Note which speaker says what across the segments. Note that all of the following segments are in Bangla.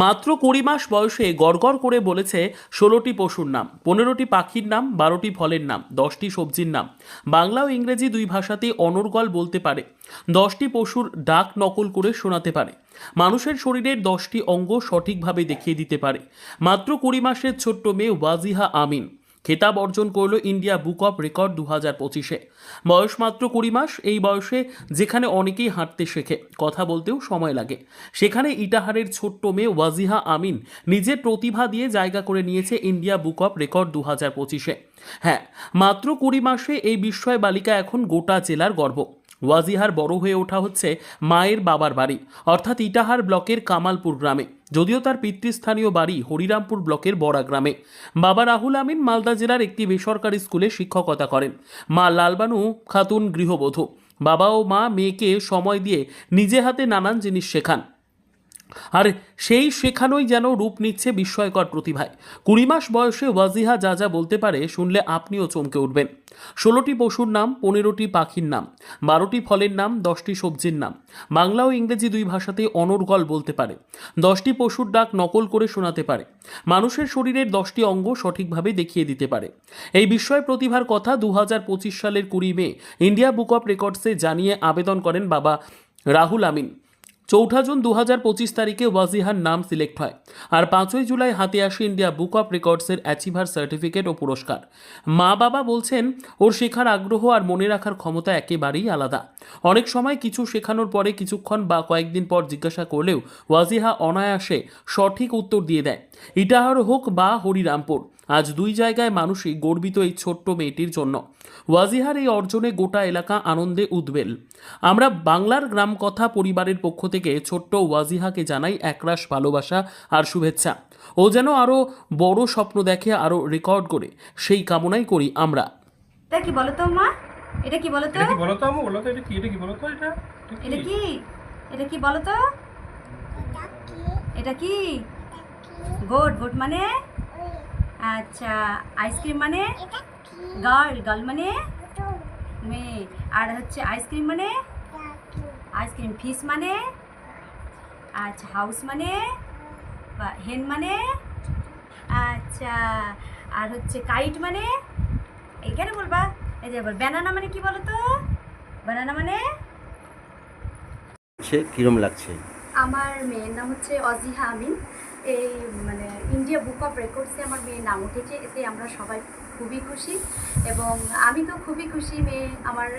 Speaker 1: মাত্র ২০ মাস বয়সে গড়গড় করে বলেছে ১৬টি পশুর নাম, ১৫টি পাখির নাম, ১২টি ফলের নাম, ১০টি সবজির নাম। বাংলা ও ইংরেজি দুই ভাষাতেই অনর্গল বলতে পারে। ১০টি পশুর ডাক নকল করে শোনাতে পারে। মানুষের শরীরের ১০টি অঙ্গ সঠিকভাবে দেখিয়ে দিতে পারে। মাত্র ২০ মাসের ছোট্ট মেয়ে ওয়াজিহা আমিন খেতাব অর্জন করল ইন্ডিয়া বুক অফ রেকর্ড ২০২৫-এ। বয়স মাত্র ২০ মাস। এই বয়সে যেখানে অনেকেই হাঁটতে শেখে, কথা বলতেও সময় লাগে, সেখানে ইটাহারের ছোট্ট মেয়ে ওয়াজিহা আমিন নিজের প্রতিভা দিয়ে জায়গা করে নিয়েছে ইন্ডিয়া বুক অফ রেকর্ড ২০২৫-এ। হ্যাঁ, মাত্র ২০ মাসে এই বিস্ময় বালিকা এখন গোটা জেলার গর্ব। ওয়াজিহার বড় হয়ে ওঠা হচ্ছে মায়ের বাবার বাড়ি, অর্থাৎ ইটাহার ব্লকের কামালপুর গ্রামে, যদিও তার পিতৃস্থানীয় বাড়ি হরিরামপুর ব্লকের বড়া গ্রামে। বাবা রাহুল আমিন মালদা জেলার একটি বেসরকারি স্কুলে শিক্ষকতা করেন। মা লালবানু খাতুন গৃহবধূ। বাবা ও মা মেয়েকে সময় দিয়ে নিজে হাতে নানান জিনিস শেখান, আর সেই শেখানোই যেন রূপ নিচ্ছে বিস্ময়কর প্রতিভায়। ২০ মাস বয়সে ওয়াজিহা যা যা বলতে পারে শুনলে আপনিও চমকে উঠবেন। ১৬টি পশুর নাম, ১৫টি পাখির নাম, ১২টি ফলের নাম, ১০টি সবজির নাম। বাংলা ও ইংরেজি দুই ভাষাতেই অনর্গল বলতে পারে। ১০টি পশুর ডাক নকল করে শোনাতে পারে। মানুষের শরীরের ১০টি অঙ্গ সঠিকভাবে দেখিয়ে দিতে পারে। এই বিস্ময় প্রতিভার কথা ২০২৫ সালের ২০ মে ইন্ডিয়া বুক অফ রেকর্ডসে জানিয়ে আবেদন করেন বাবা রাহুল আমিন। ৪ জুন ২০২৫ তারিখে ওয়াজিহার নাম সিলেক্ট হয়, আর ৫ই জুলাই হাতে আসে ইন্ডিয়া বুক অফ রেকর্ডসের অ্যাচিভার সার্টিফিকেট ও পুরস্কার। মা বাবা বলছেন ওর শেখার আগ্রহ আর মনে রাখার ক্ষমতা একেবারেই আলাদা। অনেক সময় কিছু শেখানোর পরে কিছুক্ষণ বা কয়েকদিন পর জিজ্ঞাসা করলেও ওয়াজিহা অনায়াসে সঠিক উত্তর দিয়ে দেয়। ইটাহার হোক বা হরিরামপুর, আজ দুই জায়গায় মানুষই গর্বিত এই ছোট্ট মেয়েটির জন্য। ওয়াজিহার এই অর্জনে গোটা এলাকা আনন্দে উদ্বেল। আমরা বাংলার গ্রাম কথা পরিবারের পক্ষ থেকে ছোট্ট ওয়াজিহাকে জানাই একরাশ ভালোবাসা আর শুভেচ্ছা। ও যেন আরও বড় স্বপ্ন দেখে, আরও রেকর্ড করে, সেই কামনাই করি আমরা।
Speaker 2: এটা কি বলো তো মা? এটা কি বলো তো?
Speaker 3: এটা কি বলো তো? আমি বলো তো, এটা কি? এটা কি বলো তো?
Speaker 2: এটা কি? এটা কি বলো তো? এটা কি? গোট গোট মানে? আচ্ছা, আইসক্রিম মানে? গার্ল গার্ল মানে মেয়ে। আর হচ্ছে আইসক্রিম মানে? আইসক্রিম। ফিশ মানে? আচ্ছা, হাউস মানে? বা হেন মানে? আচ্ছা, আর হচ্ছে কাইট মানে? এইখানে বলবা। এই যে আবার ব্যানানা মানে কি বলো তো? ব্যানানা মানে?
Speaker 4: কিরম লাগছে?
Speaker 2: আমার মেয়ের নাম হচ্ছে ওয়াজিহা আমিন। এই মানে ইন্ডিয়া বুক অফ রেকর্ডসে আমার মেয়ের নাম উঠেছে, এতে আমরা সবাই খুবই খুশি এবং আমি তো খুবই খুশি। মেয়ে আমার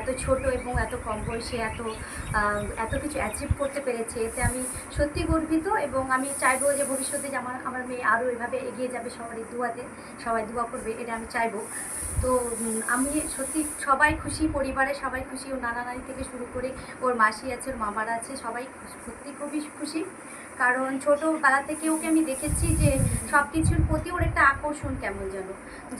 Speaker 2: এত ছোট এবং এত কম বয়সে এত কিছু অ্যাচিভ করতে পেরেছে, এতে আমি সত্যি গর্বিত এবং আমি চাইবো যে ভবিষ্যতে যে আমার মেয়ে আরও এভাবে এগিয়ে যাবে। সবাই দোয়া করবে, এটা আমি চাইবো। তো আমি সত্যি সবাই খুশি, পরিবারের সবাই খুশি। ওর নানা নানি থেকে শুরু করে ওর মাসি আছে, ওর মামারা আছে, সবাই সত্যি খুবই খুশি। কারণ ছোটোবেলা থেকে ওকে আমি দেখেছি যে সব কিছুর প্রতি ওর একটা আকর্ষণ কেমন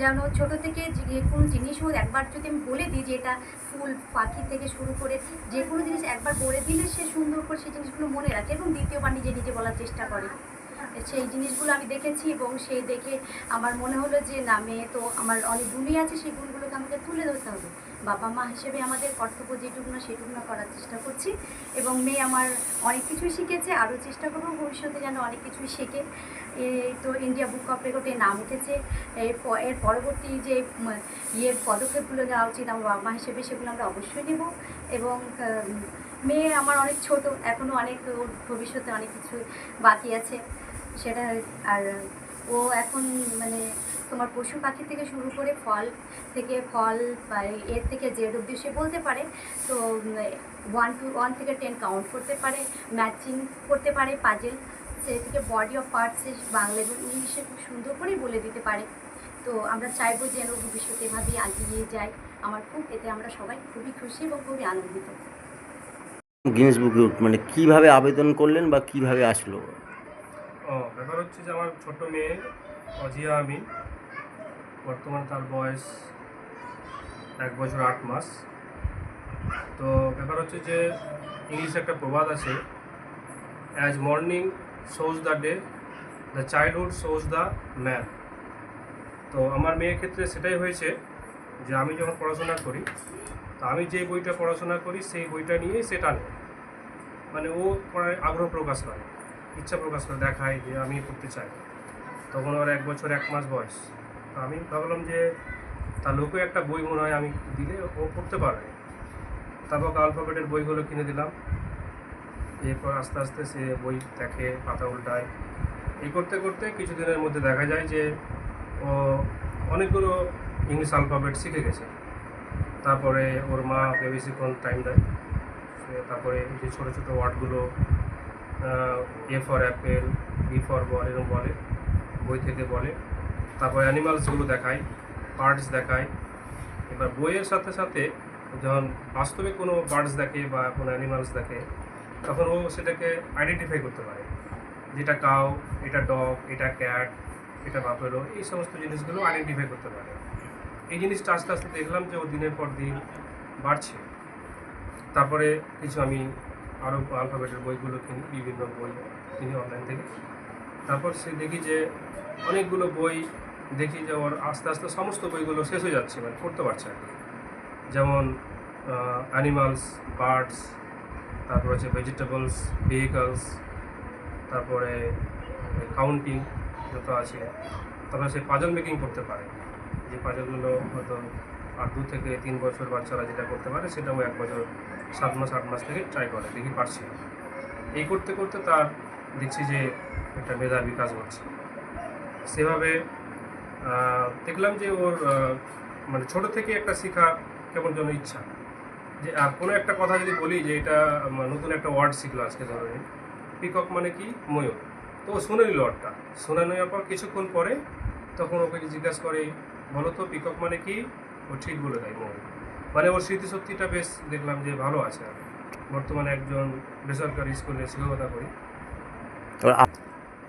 Speaker 2: যেন ছোটো থেকে যে কোনো জিনিস ওর একবার যদি আমি বলে দিই যে এটা ফুল পাখি থেকে শুরু করে যে কোনো জিনিস একবার বলে দিলে সে সুন্দর করে সেই জিনিসগুলো মনে রাখে এবং দ্বিতীয়বার নিজে নিজে বলার চেষ্টা করে। সেই জিনিসগুলো আমি দেখেছি এবং সেই দেখে আমার মনে হলো যে না, মেয়ে তো আমার অনেক গুণই আছে, সেই গুণগুলোকে আমাকে তুলে ধরতে হবে। বাবা মা হিসেবে আমাদের কর্তব্য যেটুকু না সেটুকু না করার চেষ্টা করছি এবং মেয়ে আমার অনেক কিছুই শিখেছে, আরও চেষ্টা করবো ভবিষ্যতে যেন অনেক কিছুই শেখে। তো ইন্ডিয়া বুক অফ রেকর্ডে নাম উঠেছে। এর পরবর্তী যে পদক্ষেপগুলো নেওয়া উচিত আমার বাবা মা হিসেবে, সেগুলো আমরা অবশ্যই নেব। এবং মেয়ে আমার অনেক ছোট, এখনও অনেক ভবিষ্যতে অনেক কিছু বাকি আছে সেটা। আর ও এখন মানে তোমার পশু পাখি থেকে শুরু করে ফল বা এর থেকে জেড অব্দি সে বলতে পারে। তো 1 থেকে 10 কাউন্ট করতে পারে, ম্যাচিং করতে পারে, পাজেল, সে থেকে বডি অফ পার্টসে বাংলা এবং ইংলিশে খুব সুন্দর করেই বলে দিতে পারে। তো আমরা চাইবো যেন ভবিষ্যতে এভাবেই এগিয়ে যায়। এতে আমরা সবাই খুবই খুশি এবং খুবই আনন্দিত।
Speaker 4: গিনেস বুকে মানে কিভাবে আবেদন করলেন বা কিভাবে আসলো?
Speaker 3: ব্যাপার হচ্ছে যে আমার ছোট মেয়ে ওয়াজিহা আমিন, বর্তমানে তার বয়স 1 বছর 8 মাস। তো ব্যাপার হচ্ছে যে ইংলিশে একটা প্রবাদ আছে, as morning shows the day, the childhood shows the man. তো আমার মেয়ের ক্ষেত্রে সেটাই হয়েছে যে আমি যখন পড়াশোনা করি, তো আমি যে বইটা পড়াশোনা করি সেই বইটা নিয়েই সে টানে, মানে ও পড়ায় আগ্রহ প্রকাশ করে। ইচ্ছা প্রকাশ করে দেখায় যে আমি পড়তে চাই। তখন ওর 1 বছর 1 মাস বয়স। তো আমি ভাবলাম যে তার লোকে একটা বই মনে হয় আমি দিলে ও পড়তে পারবে। তারপর অ্যালফাবেটের বইগুলো কিনে দিলাম। এরপর আস্তে আস্তে সে বই দেখে, পাতা উল্টায়। এই করতে করতে কিছুদিনের মধ্যে দেখা যায় যে ও অনেকগুলো ইংলিশ অ্যালফাবেট শিখে গেছে। তারপরে ওর মা ওকে বেশিক্ষণ টাইম দেয়। তারপরে এই যে ছোটো ছোটো ওয়ার্ডগুলো A for apple, B for ball এরকম বলে, বই থেকে বলে। তারপরে অ্যানিমালসগুলো দেখায়, বার্ডস দেখায়। এবার বইয়ের সাথে সাথে যখন বাস্তবে কোনো বার্ডস দেখে বা কোনো অ্যানিমালস দেখে, তখন ও সেটাকে আইডেন্টিফাই করতে পারে, যেটা কাউ, এটা ডগ, এটা ক্যাট, এটা বাফেলো, এই সমস্ত জিনিসগুলো আইডেন্টিফাই করতে পারে। এই জিনিসটা আস্তে আস্তে দেখলাম যে ও দিনের পর দিন বাড়ছে। তারপরে কিছু আমি আরও অ্যালফাবেটের বইগুলো কিনি, বিভিন্ন বই কিনি অনলাইন থেকে। তারপর সে দেখি যে অনেকগুলো বই দেখি যে ওর আস্তে আস্তে সমস্ত বইগুলো শেষ হয়ে যাচ্ছে, মানে পড়তে পারছে আর কি। যেমন অ্যানিমালস, বার্ডস, তারপর হচ্ছে ভেজিটেবলস, ভেহিকলস, তারপরে কাউন্টিং যত আছে। তারপরে সে পাজল মেকিং করতে পারে, যে পাজলগুলো হয়তো আর 2 থেকে 3 বছর বাচ্চারা যেটা করতে পারে সেটাও 1 বছর 7 মাস 8 মাস থেকে ট্রাই করে, দেখি পারছে। এই করতে করতে তার দেখছি যে একটা মেধার বিকাশ হচ্ছে। সেভাবে দেখলাম যে ওর মানে ছোটো থেকে একটা শেখার কেমন যেন ইচ্ছা, যে কোনো একটা কথা যদি বলি যে এটা নতুন একটা ওয়ার্ড শিখলো আজকে, ধরে নিন পিকক মানে কি, ময়ূর। তো ও শুনে নিল ওয়ার্ডটা, শুনে নেওয়ার পর কিছুক্ষণ পরে তখন ওকে জিজ্ঞাসা করে, বলো তো পিকক মানে কি, ও ঠিক বলে দেয় ময়ূর। মানে ওর স্মৃতিশক্তিটা বেশ দেখলাম যে ভালো আছে। আর বর্তমানে একজন বেসরকারি স্কুলে শিক্ষকতা করি।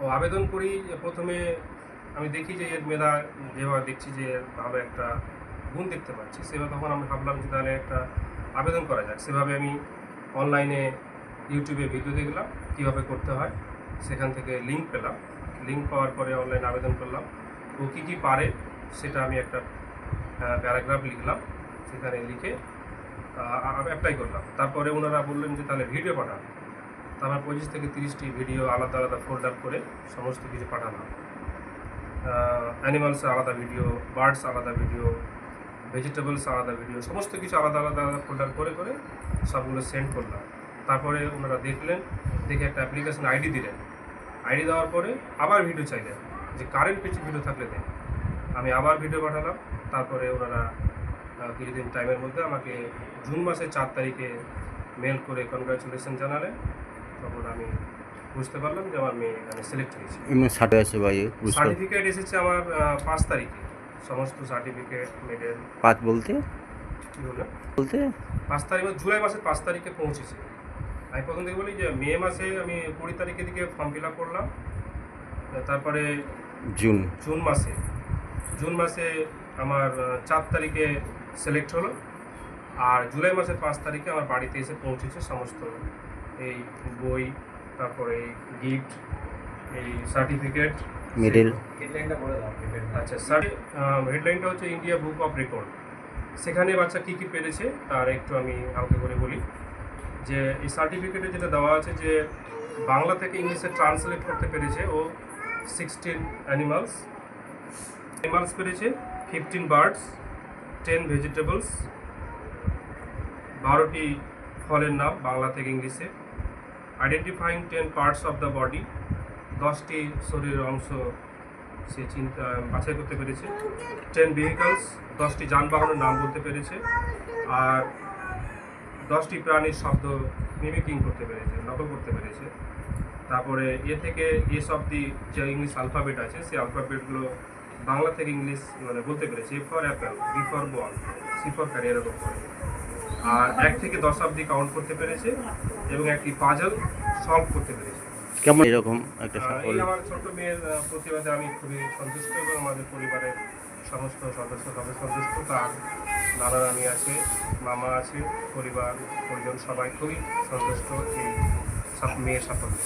Speaker 3: ও আবেদন করি, প্রথমে আমি দেখি যে এর মেধা, যেভাবে দেখছি যে এর ভালো একটা গুণ দেখতে পাচ্ছি, সেভাবে তখন আমি ভাবলাম যে তাহলে একটা আবেদন করা যাক। সেভাবে আমি অনলাইনে ইউটিউবে ভিডিও দেখলাম কীভাবে করতে হয়, সেখান থেকে লিঙ্ক পেলাম। লিঙ্ক পাওয়ার পরে অনলাইনে আবেদন করলাম। ও কী কী পারে সেটা আমি একটা প্যারাগ্রাফ লিখলাম, সেখানে লিখে অ্যাপ্লাই করলাম। তারপরে ওনারা বললেন যে তাহলে ভিডিও পাঠান। তারপর 25 থেকে 30টি ভিডিও আলাদা আলাদা ফোল্ডার করে সমস্ত কিছু পাঠালাম। অ্যানিমালস আলাদা ভিডিও, বার্ডস আলাদা ভিডিও, ভেজিটেবলস আলাদা ভিডিও, সমস্ত কিছু আলাদা আলাদা ফোল্ডার করে করে সবগুলো সেন্ড করলাম। তারপরে ওনারা দেখলেন, দেখে একটা অ্যাপ্লিকেশন আইডি দিলেন। আইডি দেওয়ার পরে আবার ভিডিও চাইলেন, যে কারেন্ট কিছু ভিডিও থাকলে দেন। আমি আবার ভিডিও পাঠালাম। তারপরে ওনারা কিছুদিন টাইমের মধ্যে আমাকে জুন মাসের 4 তারিখে মেল করে কনগ্রাচুলেশন জানালেন। তখন আমি বুঝতে পারলাম যে আমার মেয়ে এখানে সিলেক্ট হয়েছে। সার্টিফিকেট এসেছে আমার 5 তারিখে, সমস্ত সার্টিফিকেট, মেডেল।
Speaker 4: 5 বলতে
Speaker 3: 5 তারিখ, জুলাই মাসের 5 তারিখে পৌঁছেছে। আমি প্রথম থেকে বলি যে মে মাসে আমি 20 তারিখের দিকে ফর্ম ফিল আপ করলাম। তারপরে জুন মাসে আমার 4 তারিখে সিলেক্ট হলো। আর জুলাই মাসের 5 তারিখে আমার বাড়িতে এসে পৌঁছেছে সমস্ত এই বই, তারপরে এই গিফট, এই সার্টিফিকেট,
Speaker 4: মেডেল।
Speaker 3: আচ্ছা, হেডলাইনটা হচ্ছে ইন্ডিয়া বুক অফ রেকর্ড। সেখানে বাচ্চা কী কী পেরেছে তার একটু আমি হালকা করে বলি। যে এই সার্টিফিকেটে যেটা দেওয়া আছে যে বাংলা থেকে ইংলিশে ট্রান্সলেট করতে পেরেছে ও 16 অ্যানিমালস পেরেছে, 15 বার্ডস, 10 ভেজিটেবলস, 12টি ফলের নাম বাংলা থেকে ইংলিশে, identifying 10 parts of the body, 10টি শরীরের অংশ সে বাছাই করতে পেরেছে, 10 ভেহিকলস, 10টি যানবাহনের নাম বলতে পেরেছে, আর 10টি প্রাণীর শব্দ মিমিকিং করতে পেরেছে, নকল করতে পেরেছে। তারপরে থেকে অব্দি যে ইংলিশ অ্যালফাবেট আছে সেই অ্যালফাবেটগুলো বাংলা থেকে ইংলিশ মানে বলতে পেরেছে। A for apple, B for ball, C for cat, এরকম করে। আর 1 থেকে 10 অব্দি কাউন্ট করতে পেরেছে এবং একটি পাজল সলভ করতে পেরেছে।
Speaker 4: কেমন এরকম একটা
Speaker 3: এই আমার ছোট্ট মেয়ের প্রতিবাদে আমি খুবই সন্তুষ্ট এবং আমাদের পরিবারের সমস্ত সদস্য সবাই সন্তুষ্ট। তার নানা নানি আছে, মামা আছে, পরিবার পরিজন সবাই খুবই সন্তুষ্ট এই মেয়ের সাফল্যে।